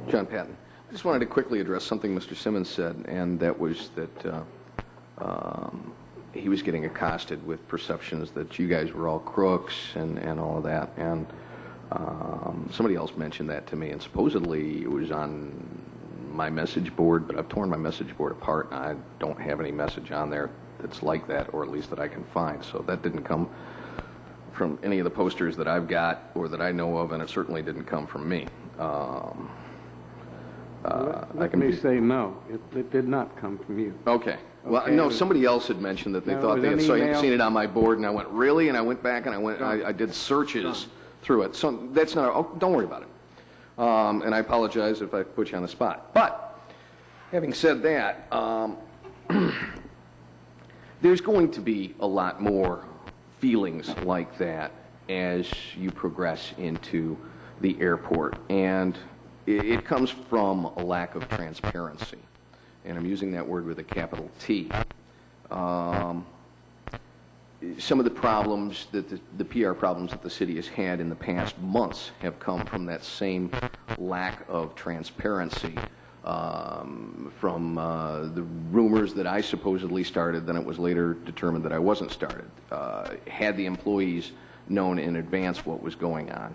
John Patten. I just wanted to quickly address something Mr. Simmons said, and that was that he was getting accosted with perceptions that you guys were all crooks and all of that. And somebody else mentioned that to me, and supposedly it was on my message board, but I've torn my message board apart, and I don't have any message on there that's like that, or at least that I can find. So that didn't come from any of the posters that I've got or that I know of, and it certainly didn't come from me. Let me say no. It did not come from you. Okay. Well, okay. No, somebody else had mentioned that they thought they had seen it on my board, and I went, really? And I went back and I did searches through it. So that's not, don't worry about it. And I apologize if I put you on the spot. But having said that, there's going to be a lot more feelings like that as you progress into the airport. And it comes from a lack of transparency. And I'm using that word with a capital T. Some of the problems that the PR problems that the city has had in the past months have come from that same lack of transparency, from the rumors that I supposedly started, then it was later determined that I wasn't started. Had the employees known in advance what was going on.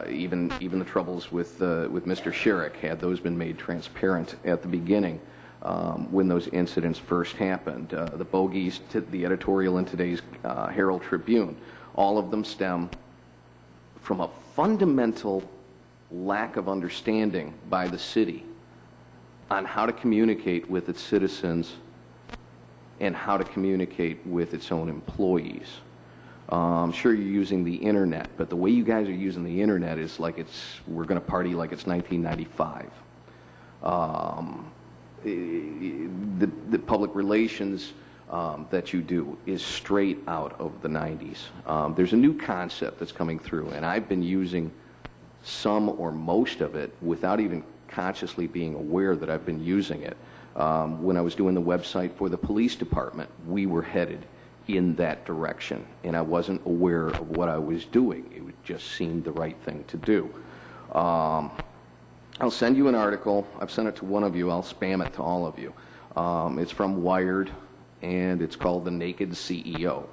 Even the troubles with Mr. Sherrick, had those been made transparent at the beginning, when those incidents first happened. The bogeys, the editorial in today's Herald Tribune, all of them stem from a fundamental lack of understanding by the city on how to communicate with its citizens and how to communicate with its own employees. I'm sure you're using the internet, but the way you guys are using the internet is like we're going to party like it's 1995. The public relations that you do is straight out of the 90s. There's a new concept that's coming through, and I've been using some or most of it without even consciously being aware that I've been using it. When I was doing the website for the police department, we were headed in that direction, and I wasn't aware of what I was doing. It just seemed the right thing to do. I'll send you an article. I've sent it to one of you. I'll spam it to all of you. It's from Wired, and it's called The Naked CEO.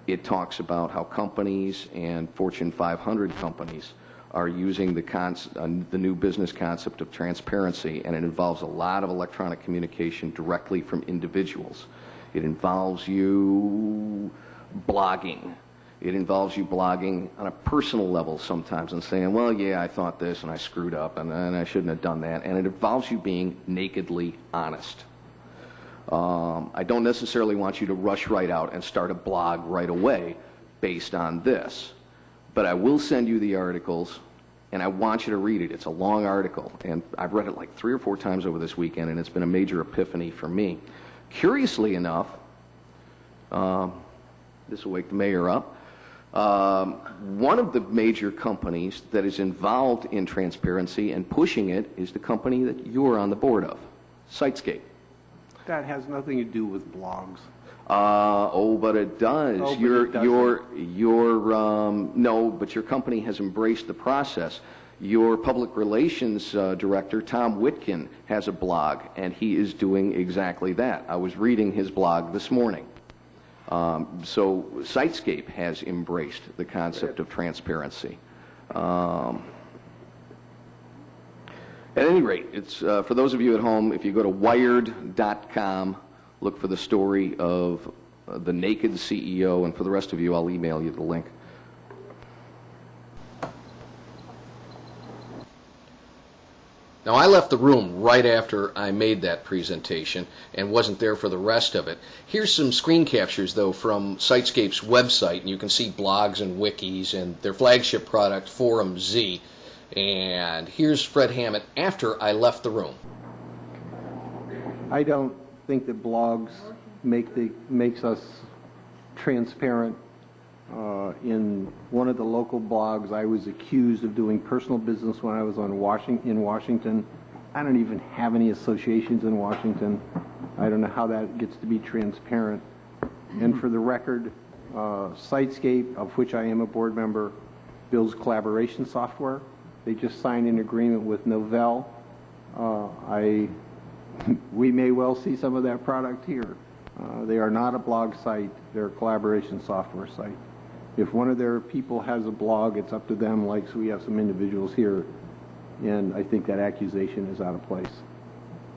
It talks about how companies and Fortune 500 companies are using the new business concept of transparency, and it involves a lot of electronic communication directly from individuals. It involves you blogging. It involves you blogging on a personal level sometimes and saying, well, yeah, I thought this and I screwed up and I shouldn't have done that. And it involves you being nakedly honest. I don't necessarily want you to rush right out and start a blog right away based on this. But I will send you the articles, and I want you to read it. It's a long article, and I've read it like 3 or 4 times over this weekend, and it's been a major epiphany for me. Curiously enough, this will wake the mayor up, one of the major companies that is involved in transparency and pushing it is the company that you're on the board of, Sitescape. That has nothing to do with blogs. Oh, but it does. Oh, No, but your company has embraced the process. Your public relations director, Tom Whitkin, has a blog, and he is doing exactly that. I was reading his blog this morning. So Sitescape has embraced the concept of transparency. At any rate, it's for those of you at home, if you go to wired.com, look for the story of the naked CEO, and for the rest of you, I'll email you the link. Now, I left the room right after I made that presentation and wasn't there for the rest of it. Here's some screen captures, though, from Sitescape's website, and you can see blogs and wikis and their flagship product, Forum Z. And here's Fred Hammett after I left the room. I don't think that blogs makes us transparent. In one of the local blogs, I was accused of doing personal business when I was in Washington. I don't even have any associations in Washington. I don't know how that gets to be transparent. And for the record, Sitescape, of which I am a board member, builds collaboration software. They just signed an agreement with Novell. We may well see some of that product here. They are not a blog site. They're a collaboration software site. If one of their people has a blog, it's up to them, like, so we have some individuals here, and I think that accusation is out of place.